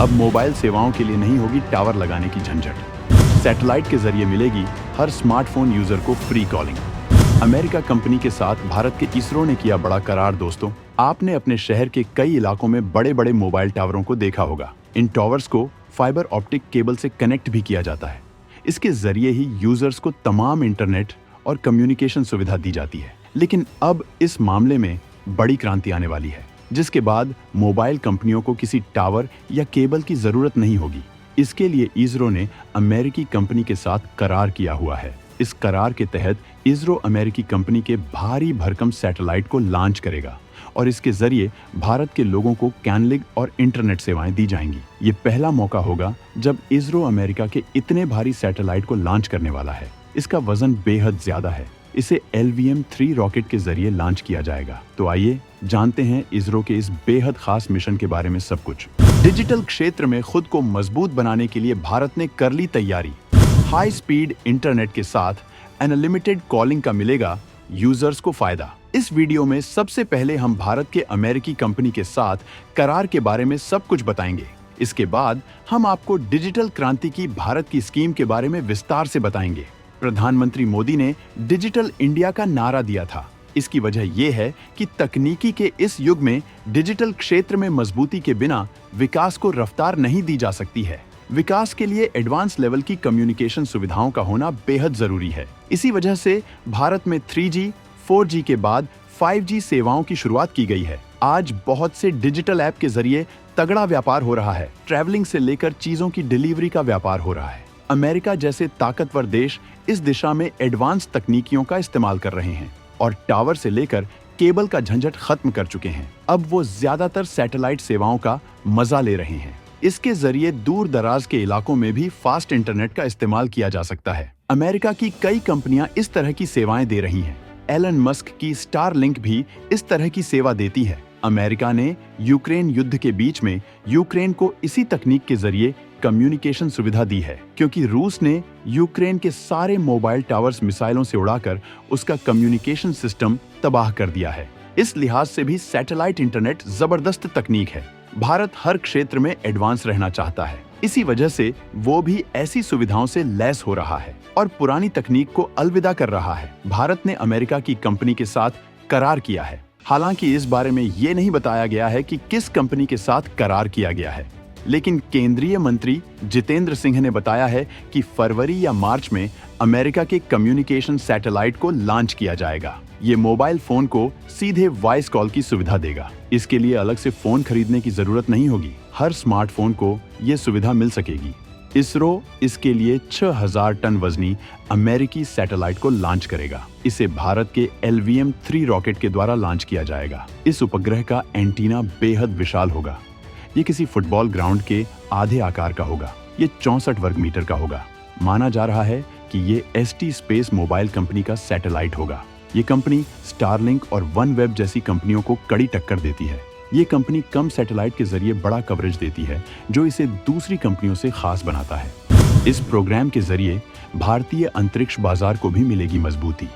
अब मोबाइल सेवाओं के लिए नहीं होगी टावर लगाने की झंझट। सैटेलाइट के जरिए मिलेगी हर स्मार्टफोन यूजर को फ्री कॉलिंग। अमेरिका कंपनी के साथ भारत के इसरो ने किया बड़ा करार। दोस्तों, आपने अपने शहर के कई इलाकों में बड़े बड़े मोबाइल टावरों को देखा होगा। इन टावर्स को फाइबर ऑप्टिक केबल से कनेक्ट भी किया जाता है। इसके जरिए ही यूजर्स को तमाम इंटरनेट और कम्युनिकेशन सुविधा दी जाती है। लेकिन अब इस मामले में बड़ी क्रांति आने वाली है, जिसके बाद मोबाइल कंपनियों को किसी टावर या केबल की जरूरत नहीं होगी। इसके लिए इसरो ने अमेरिकी कंपनी के साथ करार किया हुआ है। इस करार के तहत इसरो अमेरिकी कंपनी के भारी भरकम सैटेलाइट को लॉन्च करेगा और इसके जरिए भारत के लोगों को कैनलिग और इंटरनेट सेवाएं दी जाएंगी। ये पहला मौका होगा जब इसरो अमेरिका के इतने भारी सैटेलाइट को लॉन्च करने वाला है। इसका वजन बेहद ज्यादा है। इसे LVM-3 रॉकेट के जरिए लॉन्च किया जाएगा। तो आइए जानते हैं इसरो के इस बेहद खास मिशन के बारे में सब कुछ। डिजिटल क्षेत्र में खुद को मजबूत बनाने के लिए भारत ने कर ली तैयारी। हाई स्पीड इंटरनेट के साथ अनलिमिटेड कॉलिंग का मिलेगा यूजर्स को फायदा। इस वीडियो में सबसे पहले हम भारत के अमेरिकी कंपनी के साथ करार के बारे में सब कुछ बताएंगे। इसके बाद हम आपको डिजिटल क्रांति की भारत की स्कीम के बारे में विस्तार से बताएंगे। प्रधानमंत्री मोदी ने डिजिटल इंडिया का नारा दिया था। इसकी वजह यह है कि तकनीकी के इस युग में डिजिटल क्षेत्र में मजबूती के बिना विकास को रफ्तार नहीं दी जा सकती है। विकास के लिए एडवांस लेवल की कम्युनिकेशन सुविधाओं का होना बेहद जरूरी है। इसी वजह से भारत में 3G, 4G के बाद 5G सेवाओं की शुरुआत की गई है। आज बहुत से डिजिटल ऐप के जरिए तगड़ा व्यापार हो रहा है। ट्रैवलिंग से लेकर चीजों की डिलीवरी का व्यापार हो रहा है। अमेरिका जैसे ताकतवर देश इस दिशा में एडवांस तकनीकियों का इस्तेमाल कर रहे हैं और टावर से लेकर केबल का झंझट खत्म कर चुके हैं। अब वो ज्यादातर सैटेलाइट सेवाओं का मजा ले रहे हैं। इसके जरिए दूर दराज के इलाकों में भी फास्ट इंटरनेट का इस्तेमाल किया जा सकता है। अमेरिका की कई कंपनियां इस तरह की सेवाएं दे रही हैं। एलन मस्क की स्टारलिंक भी इस तरह की सेवा देती है। अमेरिका ने यूक्रेन युद्ध के बीच में यूक्रेन को इसी तकनीक के जरिए कम्युनिकेशन सुविधा दी है, क्योंकि रूस ने यूक्रेन के सारे मोबाइल टावर्स मिसाइलों से उड़ाकर उसका कम्युनिकेशन सिस्टम तबाह कर दिया है। इस लिहाज से भी सैटेलाइट इंटरनेट जबरदस्त तकनीक है। भारत हर क्षेत्र में एडवांस रहना चाहता है। इसी वजह से वो भी ऐसी सुविधाओं से लैस हो रहा है और पुरानी तकनीक को अलविदा कर रहा है। भारत ने अमेरिका की कंपनी के साथ करार किया है। हालांकि इस बारे में ये नहीं बताया गया है कि किस कंपनी के साथ करार किया गया है, लेकिन केंद्रीय मंत्री जितेंद्र सिंह ने बताया है कि फरवरी या मार्च में अमेरिका के कम्युनिकेशन सैटेलाइट को लॉन्च किया जाएगा। ये मोबाइल फोन को सीधे वॉइस कॉल की सुविधा देगा। इसके लिए अलग से फोन खरीदने की जरूरत नहीं होगी। हर स्मार्टफोन को ये सुविधा मिल सकेगी। इसरो इसके लिए 6000 टन वजनी अमेरिकी सैटेलाइट को लॉन्च करेगा। इसे भारत के LVM-3 रॉकेट के द्वारा लॉन्च किया जाएगा। इस उपग्रह का एंटीना बेहद विशाल होगा। ये किसी फुटबॉल ग्राउंड के आधे आकार का होगा। ये 64 वर्ग मीटर का होगा। माना जा रहा है कि ये ST स्पेस मोबाइल कंपनी का सैटेलाइट होगा। ये कंपनी स्टारलिंक और OneWeb जैसी कंपनियों को कड़ी टक्कर देती है। ये कंपनी कम सैटेलाइट के जरिए बड़ा कवरेज देती है, जो इसे दूसरी कंपनियों से खास बनाता है। इस प्रोग्राम के जरिए भारतीय अंतरिक्ष बाजार को भी मिलेगी मजबूती।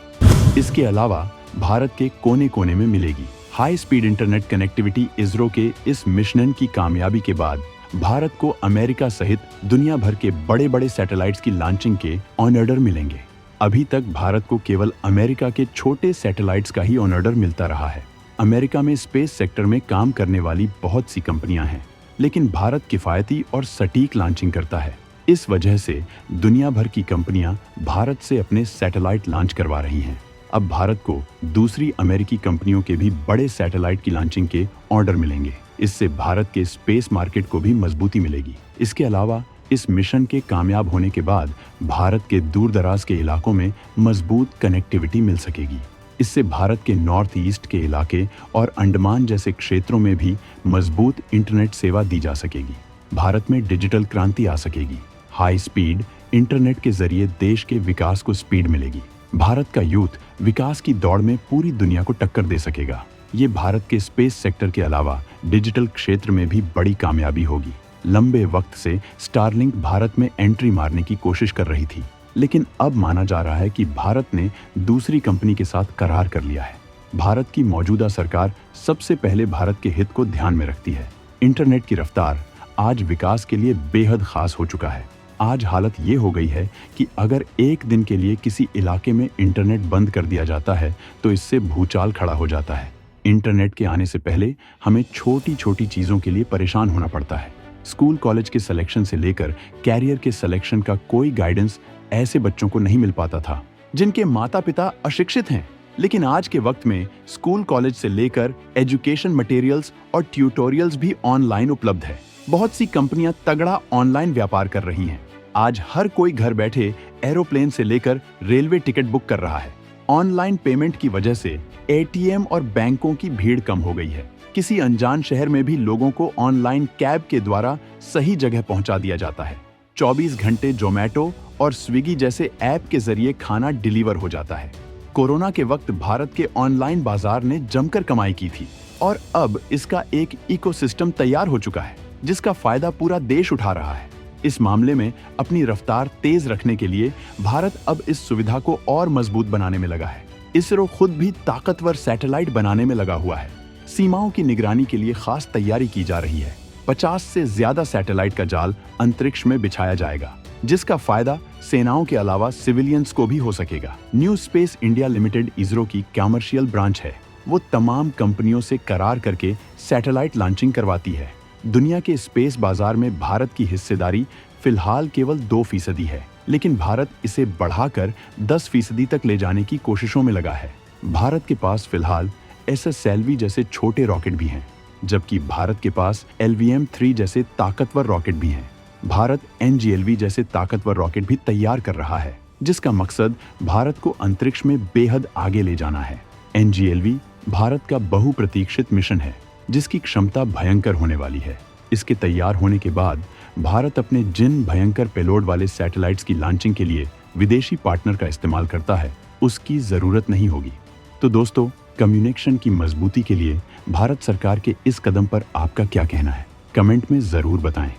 इसके अलावा भारत के कोने कोने में मिलेगी high speed internet connectivity. ISRO के इस मिशन की कामयाबी के बाद भारत को अमेरिका सहित दुनिया भर के बड़े बड़े सैटेलाइट्स की लॉन्चिंग के ऑन ऑर्डर मिलेंगे। अभी तक भारत को केवल अमेरिका के छोटे सैटेलाइट्स का ही ऑन ऑर्डर मिलता रहा है। अमेरिका में स्पेस सेक्टर में काम करने वाली बहुत सी कंपनियां हैं, लेकिन भारत किफायती और सटीक लॉन्चिंग करता है। इस वजह से दुनिया भर की कंपनियां भारत से अपने सैटेलाइट लॉन्च करवा रही हैं। अब भारत को दूसरी अमेरिकी कंपनियों के भी बड़े सैटेलाइट की लॉन्चिंग के ऑर्डर मिलेंगे। इससे भारत के स्पेस मार्केट को भी मजबूती मिलेगी। इसके अलावा इस मिशन के कामयाब होने के बाद भारत के दूर दराज के इलाकों में मजबूत कनेक्टिविटी मिल सकेगी। इससे भारत के नॉर्थ ईस्ट के इलाके और अंडमान जैसे क्षेत्रों में भी मजबूत इंटरनेट सेवा दी जा सकेगी। भारत में डिजिटल क्रांति आ सकेगी। हाई स्पीड इंटरनेट के जरिए देश के विकास को स्पीड मिलेगी। भारत का यूथ विकास की दौड़ में पूरी दुनिया को टक्कर दे सकेगा। ये भारत के स्पेस सेक्टर के अलावा डिजिटल क्षेत्र में भी बड़ी कामयाबी होगी। लंबे वक्त से स्टारलिंक भारत में एंट्री मारने की कोशिश कर रही थी, लेकिन अब माना जा रहा है कि भारत ने दूसरी कंपनी के साथ करार कर लिया है। भारत की मौजूदा सरकार सबसे पहले भारत के हित को ध्यान में रखती है। इंटरनेट की रफ्तार आज विकास के लिए बेहद खास हो चुका है। आज हालत ये हो गई है कि अगर एक दिन के लिए किसी इलाके में इंटरनेट बंद कर दिया जाता है तो इससे भूचाल खड़ा हो जाता है। इंटरनेट के आने से पहले हमें छोटी छोटी चीज़ों के लिए परेशान होना पड़ता है। स्कूल कॉलेज के सिलेक्शन से लेकर कैरियर के सिलेक्शन का कोई गाइडेंस ऐसे बच्चों को नहीं मिल पाता था जिनके माता पिता अशिक्षित हैं। लेकिन आज के वक्त में स्कूल कॉलेज से लेकर एजुकेशन मटेरियल्स और ट्यूटोरियल्स भी ऑनलाइन उपलब्ध है। बहुत सी कंपनियां तगड़ा ऑनलाइन व्यापार कर रही हैं। आज हर कोई घर बैठे एरोप्लेन से लेकर रेलवे टिकट बुक कर रहा है। ऑनलाइन पेमेंट की वजह से एटीएम और बैंकों की भीड़ कम हो गई है। किसी अनजान शहर में भी लोगों को ऑनलाइन कैब के द्वारा सही जगह पहुंचा दिया जाता है। 24 घंटे जोमैटो और स्विगी जैसे ऐप के जरिए खाना डिलीवर हो जाता है। कोरोना के वक्त भारत के ऑनलाइन बाजार ने जमकर कमाई की थी और अब इसका एक इकोसिस्टम तैयार हो चुका है जिसका फायदा पूरा देश उठा रहा है। इस मामले में अपनी रफ्तार तेज रखने के लिए भारत अब इस सुविधा को और मजबूत बनाने में लगा है। इसरो खुद भी ताकतवर सैटेलाइट बनाने में लगा हुआ है। सीमाओं की निगरानी के लिए खास तैयारी की जा रही है। 50 से ज्यादा सैटेलाइट का जाल अंतरिक्ष में बिछाया जाएगा जिसका फायदा सेनाओं के अलावा सिविलियंस को भी हो सकेगा। New space India limited ISRO की कमर्शियल ब्रांच है। वो तमाम कंपनियों से करार करके सैटेलाइट लॉन्चिंग करवाती है। दुनिया के स्पेस बाजार में भारत की हिस्सेदारी फिलहाल केवल 2% है, लेकिन भारत इसे बढ़ाकर 10% तक ले जाने की कोशिशों में लगा है। भारत के पास फिलहाल SSLV जैसे छोटे रॉकेट भी हैं, जबकि भारत के पास LVM-3 जैसे ताकतवर रॉकेट भी हैं। भारत NGLV जैसे ताकतवर रॉकेट भी तैयार कर रहा है, जिसका मकसद भारत को अंतरिक्ष में बेहद आगे ले जाना है। NGLV भारत का बहुप्रतीक्षित मिशन है, जिसकी क्षमता भयंकर होने वाली है। इसके तैयार होने के बाद भारत अपने जिन भयंकर पेलोड वाले सैटेलाइट्स की लॉन्चिंग के लिए विदेशी पार्टनर का इस्तेमाल करता है, उसकी जरूरत नहीं होगी। तो दोस्तों, कम्युनिकेशन की मजबूती के लिए भारत सरकार के इस कदम पर आपका क्या कहना है? कमेंट में जरूर बताएं।